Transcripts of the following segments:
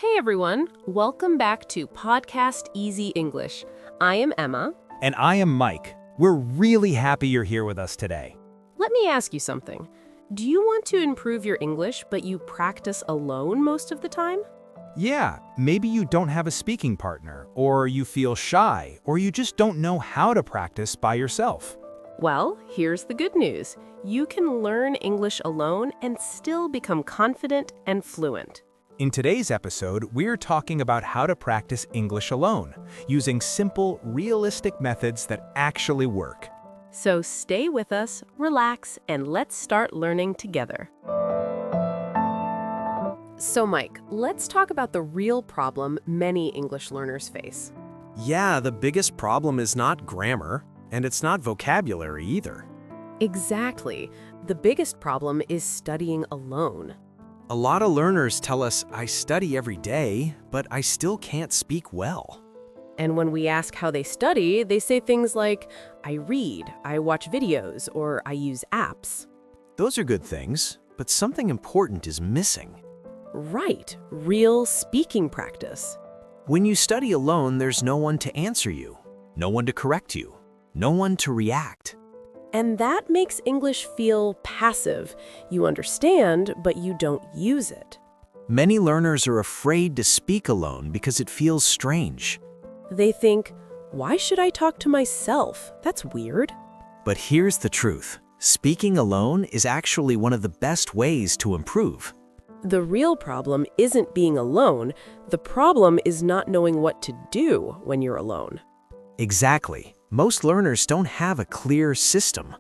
Hey everyone, welcome back to Podcast Easy English. I am Emma. And I am Mike. We're really happy you're here with us today. Let me ask you something. Do you want to improve your English, but you practice alone most of the time? Yeah, maybe you don't have a speaking partner, or you feel shy, or you just don't know how to practice by yourself. Well, here's the good news. You can learn English alone and still become confident and fluent. In today's episode, we're talking about how to practice English alone, using simple, realistic methods that actually work. So stay with us, relax, and let's start learning together. So Mike, let's talk about the real problem many English learners face. Yeah, the biggest problem is not grammar, and it's not vocabulary either. Exactly. The biggest problem is studying alone. A lot of learners tell us, I study every day, but I still can't speak well. And when we ask how they study, they say things like, I read, I watch videos, or I use apps. Those are good things, but something important is missing. Right, real speaking practice. When you study alone, there's no one to answer you, no one to correct you, no one to react. And that makes English feel passive. You understand, but you don't use it. Many learners are afraid to speak alone because it feels strange. They think, why should I talk to myself? That's weird. But here's the truth. Speaking alone is actually one of the best ways to improve. The real problem isn't being alone. The problem is not knowing what to do when you're alone. Exactly. Most learners don't have a clear system.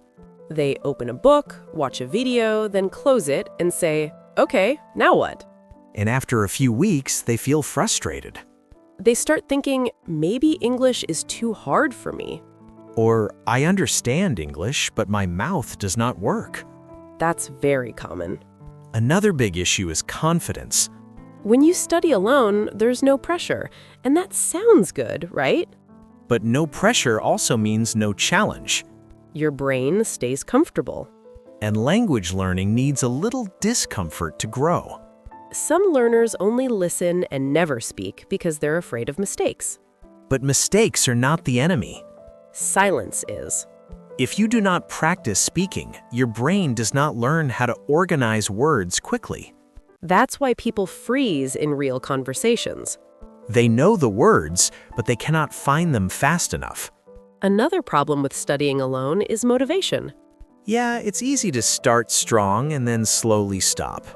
They open a book, watch a video, then close it and say, okay, now what? And after a few weeks, they feel frustrated. They start thinking, maybe English is too hard for me. Or, I understand English, but my mouth does not work. That's very common. Another big issue is confidence. When you study alone, there's no pressure, and that sounds good, right? But no pressure also means no challenge. Your brain stays comfortable. And language learning needs a little discomfort to grow. Some learners only listen and never speak because they're afraid of mistakes. But mistakes are not the enemy. Silence is. If you do not practice speaking, your brain does not learn how to organize words quickly. That's why people freeze in real conversations. They know the words, but they cannot find them fast enough. Another problem with studying alone is motivation. Yeah, it's easy to start strong and then slowly stop.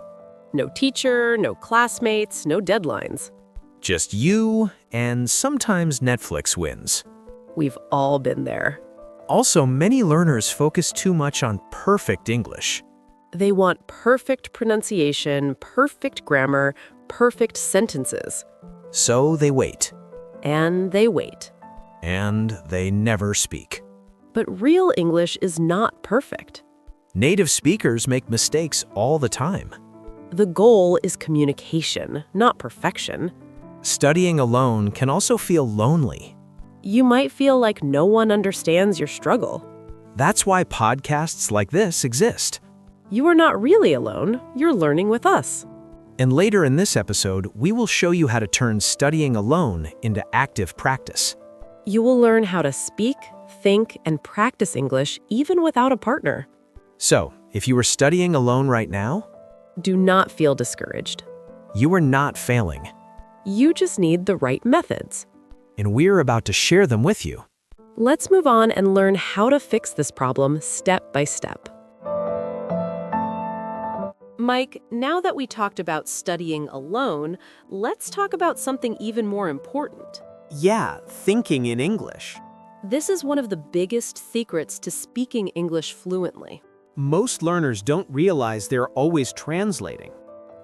No teacher, no classmates, no deadlines. Just you, and sometimes Netflix wins. We've all been there. Also, many learners focus too much on perfect English. They want perfect pronunciation, perfect grammar, perfect sentences. So they wait. And they wait. And they never speak. But real English is not perfect. Native speakers make mistakes all the time. The goal is communication, not perfection. Studying alone can also feel lonely. You might feel like no one understands your struggle. That's why podcasts like this exist. You are not really alone. You're learning with us. And later in this episode, we will show you how to turn studying alone into active practice. You will learn how to speak, think, and practice English even without a partner. So, if you are studying alone right now, Do not feel discouraged. you are not failing, You just need the right methods. and we're about to share them with you. Let's move on and learn how to fix this problem step by step. Mike, now that we talked about studying alone, let's talk about something even more important. Yeah, thinking in English. This is one of the biggest secrets to speaking English fluently. Most learners don't realize they're always translating.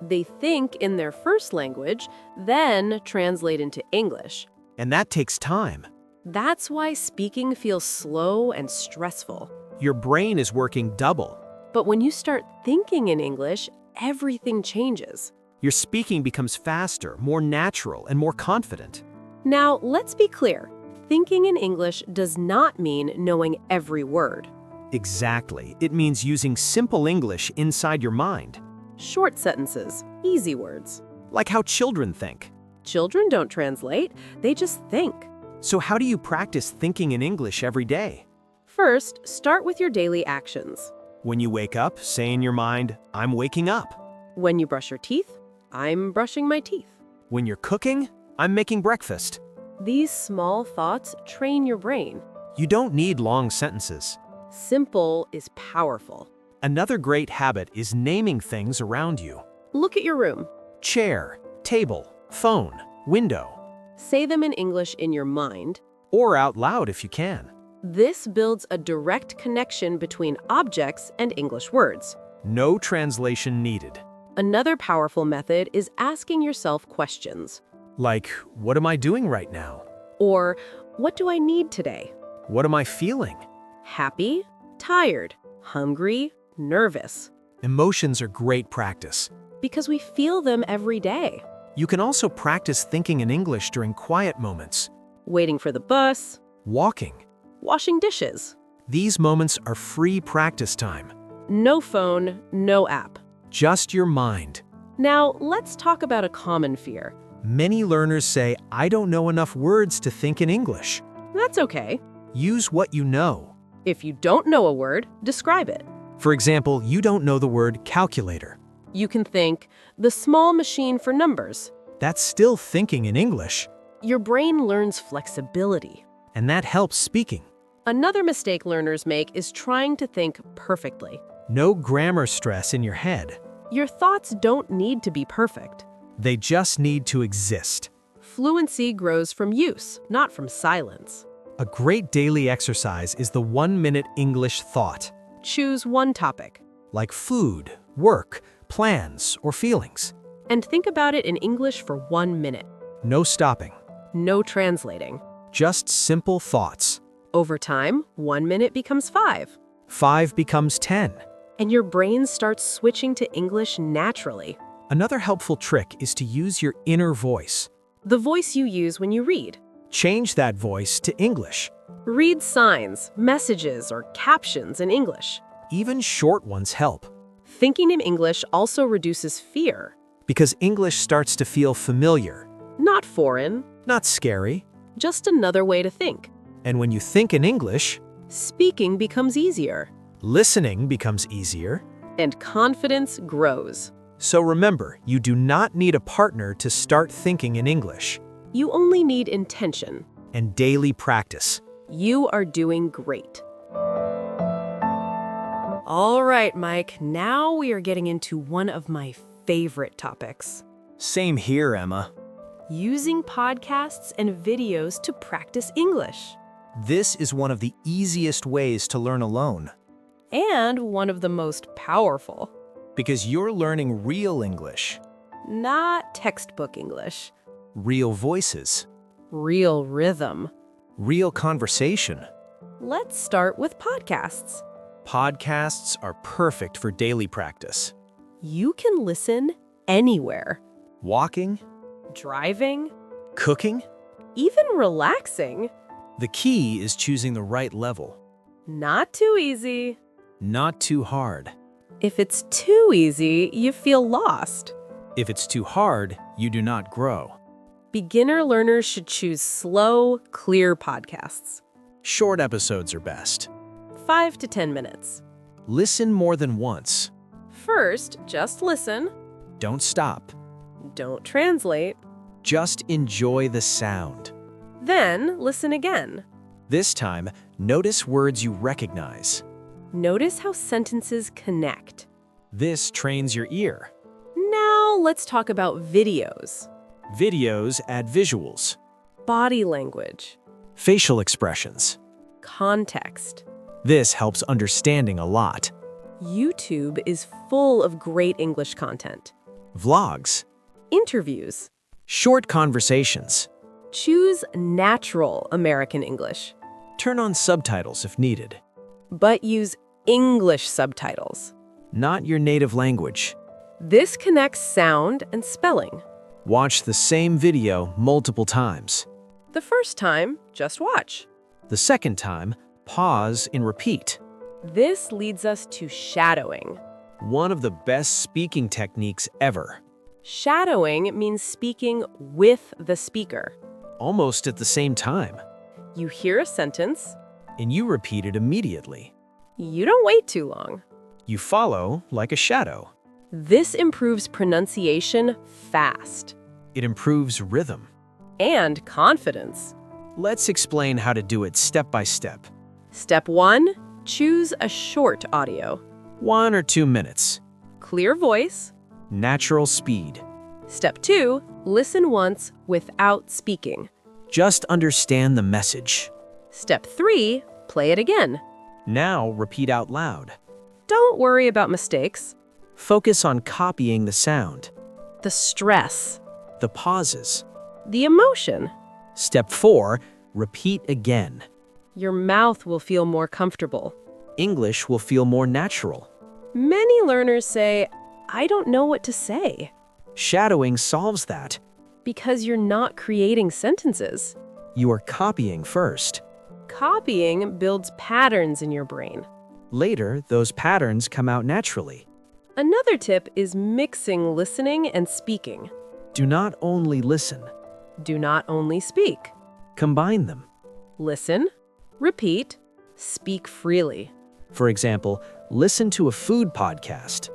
They think in their first language, then translate into English. And that takes time. That's why speaking feels slow and stressful. Your brain is working double. But when you start thinking in English, everything changes. Your speaking becomes faster, more natural, and more confident. Now, let's be clear. Thinking in English does not mean knowing every word. Exactly. It means using simple English inside your mind. Short sentences, easy words. Like how children think. Children don't translate, they just think. So how do you practice thinking in English every day? First, start with your daily actions. When you wake up, say in your mind, I'm waking up. When you brush your teeth, I'm brushing my teeth. When you're cooking, I'm making breakfast. These small thoughts train your brain. You don't need long sentences. Simple is powerful. Another great habit is naming things around you. Look at your room. Chair, table, phone, window, Say them in English in your mind. or out loud if you can. This builds a direct connection between objects and English words. No translation needed. Another powerful method is asking yourself questions. Like, what am I doing right now? Or, what do I need today? What am I feeling? Happy, tired, hungry, nervous. Emotions are great practice. Because we feel them every day. You can also practice thinking in English during quiet moments. Waiting for the bus, Walking. washing dishes. These moments are free practice time. No phone, no app. Just your mind. Now, let's talk about a common fear. Many learners say, I don't know enough words to think in English. That's okay. Use what you know. If you don't know a word, describe it. For example, you don't know the word calculator. You can think, the small machine for numbers. That's still thinking in English, Your brain learns flexibility. and that helps speaking. Another mistake learners make is trying to think perfectly. No grammar stress in your head. Your thoughts don't need to be perfect. They just need to exist. Fluency grows from use, not from silence. A great daily exercise is the 1-minute English thought, Choose one topic like food, work, plans, or feelings. and think about it in English for 1 minute. No stopping. No translating. Just simple thoughts. Over time, 1 minute becomes 5, 5 becomes 10. and your brain starts switching to English naturally. Another helpful trick is to use your inner voice. The voice you use when you read. Change that voice to English. Read signs, messages, or captions in English. Even short ones help, Thinking in English also reduces fear. because English starts to feel familiar, Not foreign, not scary. just another way to think. And when you think in English, Speaking becomes easier, listening becomes easier. and confidence grows. So remember, you do not need a partner to start thinking in English, You only need intention. and daily practice. You are doing great. All right, Mike, now we are getting into one of my favorite topics. Same here, Emma. Using podcasts and videos to practice English. This is one of the easiest ways to learn alone, And one of the most powerful. because you're learning real English, Not textbook English. real voices, Real rhythm. real conversation. Let's start with podcasts. Podcasts are perfect for daily practice. You can listen anywhere. Walking, Driving, cooking. even relaxing. The key is choosing the right level, Not too easy. not too hard. If it's too easy, you feel lost. If it's too hard, you do not grow. Beginner learners should choose slow, clear podcasts. Short episodes are best. 5 to 10 minutes. Listen more than once. First, just listen. Don't stop. Don't translate. Just enjoy the sound. Then, listen again. This time, notice words you recognize. Notice how sentences connect. This trains your ear. Now, let's talk about videos. Videos add visuals, Body language. facial expressions. Context. This helps understanding a lot. YouTube is full of great English content. Vlogs, Interviews. short conversations. Choose natural American English, Turn on subtitles if needed. but use English subtitles. Not your native language. This connects sound and spelling. Watch the same video multiple times. The first time, just watch. The second time, pause and repeat. This leads us to shadowing. One of the best speaking techniques ever. Shadowing means speaking with the speaker. Almost at the same time. You hear a sentence, And you repeat it immediately. you don't wait too long. You follow like a shadow. This improves pronunciation fast It improves rhythm. and confidence. Let's explain how to do it step by step. Step 1, choose a short audio. 1 or 2 minutes. Clear voice. Natural speed. Step 2, listen once without speaking. Just understand the message. Step 3, play it again. Now repeat out loud. Don't worry about mistakes. Focus on copying the sound, The stress, the pauses. the emotion. Step 4, repeat again. Your mouth will feel more comfortable. English will feel more natural. Many learners say, I don't know what to say, Shadowing solves that. because you're not creating sentences. You are copying first. Copying builds patterns in your brain. Later, those patterns come out naturally. Another tip is mixing listening and speaking. Do not only listen, Do not only speak. combine them. Listen, repeat, speak freely. For example, listen to a food podcast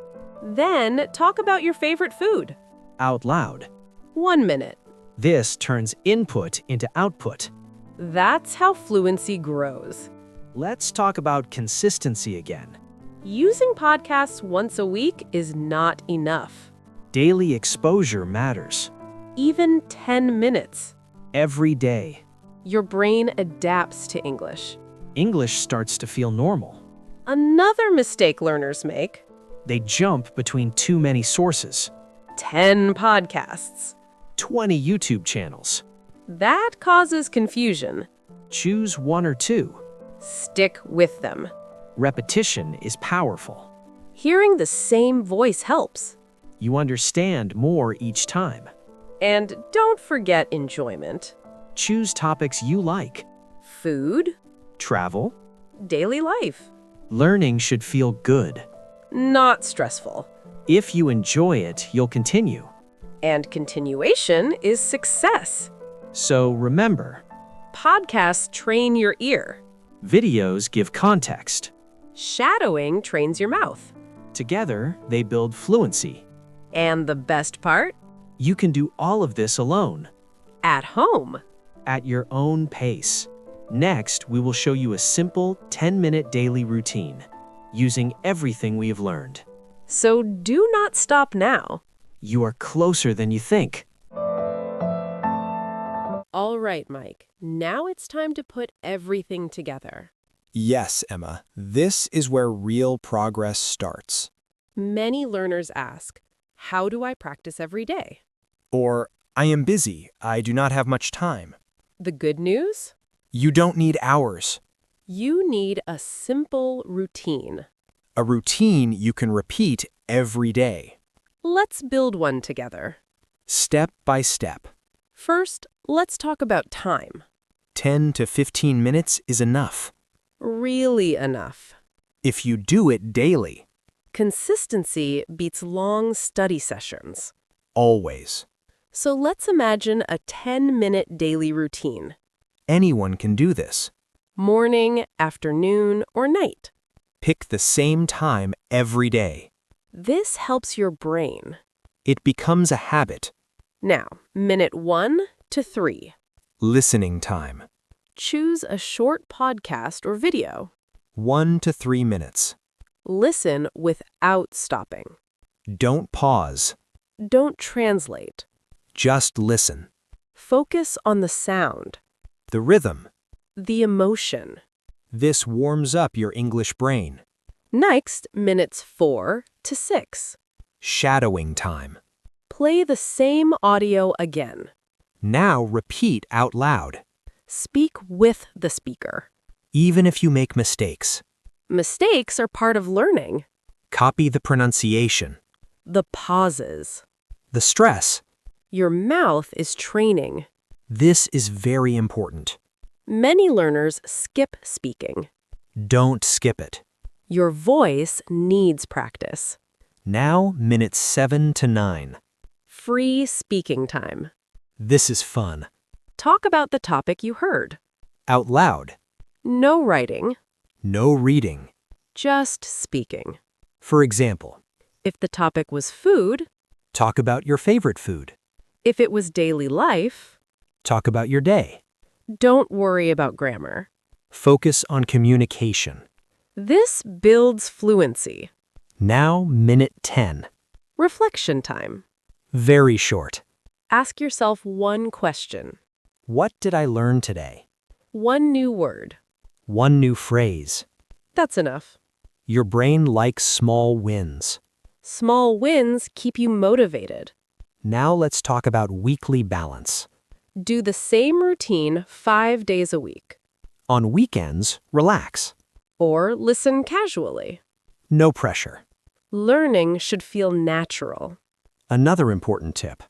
Then talk about your favorite food. out loud. 1 minute. This turns input into output. That's how fluency grows. Let's talk about consistency again. Using podcasts once a week is not enough. Daily exposure matters. Even 10 minutes. Every day, Your brain adapts to English. English starts to feel normal. Another mistake learners make, They jump between too many sources. 10 podcasts. 20 YouTube channels. That causes confusion. Choose 1 or 2. Stick with them. Repetition is powerful. Hearing the same voice helps. You understand more each time. And don't forget enjoyment. Choose topics you like. Food, Travel. daily life. Learning should feel good. Not stressful. If you enjoy it, you'll continue. And continuation is success. So remember, Podcasts train your ear. videos give context. Shadowing trains your mouth. Together, they build fluency. And the best part? You can do all of this alone, At home. at your own pace. Next, we will show you a simple 10-minute daily routine, using everything we have learned. So do not stop now. You are closer than you think. All right, Mike. Now it's time to put everything together. Yes, Emma, this is where real progress starts. Many learners ask, how do I practice every day? Or, I am busy, I do not have much time. The good news? You don't need hours. You need a simple routine. A routine you can repeat every day, Let's build one together. step by step. First, let's talk about time. 10 to 15 minutes is enough. Really enough. If you do it daily, Consistency beats long study sessions. always. So let's imagine a 10-minute daily routine. Anyone can do this. Morning, afternoon, or night. Pick the same time every day. This helps your brain. It becomes a habit. Now, minute 1 to 3. Listening time. Choose a short podcast or video. 1 to 3 minutes. Listen without stopping. Don't pause. Don't translate. Just listen. Focus on the sound, The rhythm. the emotion. This warms up your English brain. Next, minutes 4 to 6. Shadowing time. Play the same audio again. Now repeat out loud, Speak with the speaker. even if you make mistakes. Mistakes are part of learning. Copy the pronunciation. The pauses. The stress. Your mouth is training. This is very important. Many learners skip speaking. Don't skip it. Your voice needs practice. Now minutes 7 to 9. Free speaking time. This is fun. Talk about the topic you heard. Out loud. No writing, No reading. just speaking. For example, If the topic was food, talk about your favorite food. if it was daily life, Talk about your day. don't worry about grammar. Focus on communication. This builds fluency. Now, minute 10. Reflection time. Very short. Ask yourself one question. What did I learn today? One new word. One new phrase. That's enough. Your brain likes small wins. Small wins keep you motivated. Now let's talk about weekly balance. Do the same routine 5 days a week. On weekends, relax. Or listen casually. No pressure. Learning should feel natural. Another important tip.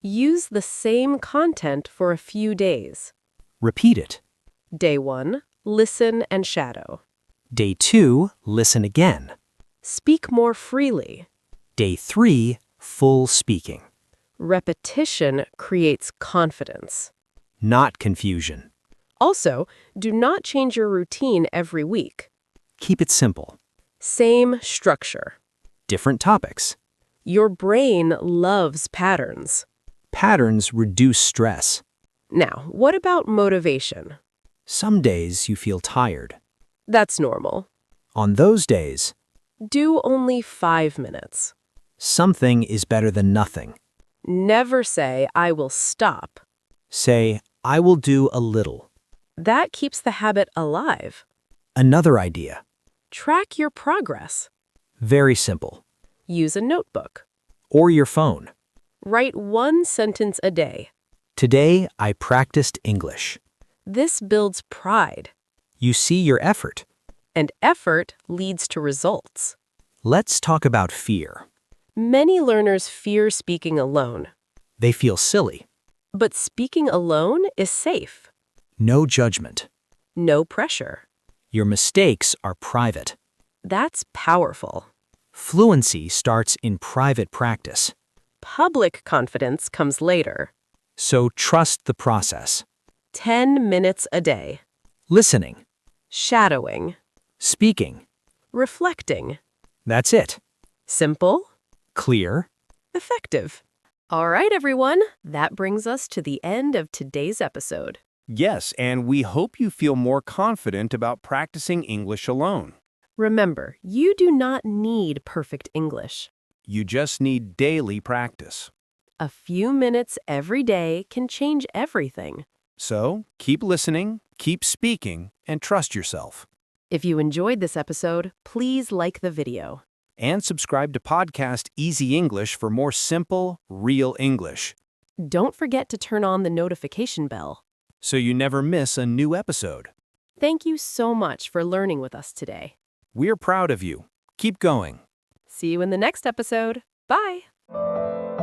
Use the same content for a few days. Repeat it. Day 1, listen and shadow. Day 2, listen again. Speak more freely. Day 3, full speaking. Repetition creates confidence. Not confusion. Also, do not change your routine every week. Keep it simple. Same structure. Different topics. Your brain loves patterns. Patterns reduce stress. Now, what about motivation? Some days you feel tired. That's normal. On those days, Do only 5 minutes. something is better than nothing. Never say, I will stop. Say, I will do a little. That keeps the habit alive. Another idea. Track your progress. Very simple. Use a notebook. Or your phone. Write one sentence a day. Today, I practiced English. This builds pride, You see your effort. and effort leads to results. Let's talk about fear. Many learners fear speaking alone, They feel silly. but speaking alone is safe. No judgment. No pressure. Your mistakes are private. That's powerful. Fluency starts in private practice. Public confidence comes later. So trust the process. 10 minutes a day. Listening. Shadowing. Speaking. Reflecting. That's it. Simple. Clear. Effective. All right, everyone. That brings us to the end of today's episode. Yes, and we hope you feel more confident about practicing English alone. Remember, you do not need perfect English. You just need daily practice. A few minutes every day can change everything. So, keep listening, keep speaking, and trust yourself. If you enjoyed this episode, please like the video. And subscribe to Podcast Easy English for more simple, real English, Don't forget to turn on the notification bell. so you never miss a new episode. Thank you so much for learning with us today. We're proud of you. Keep going. See you in the next episode. Bye.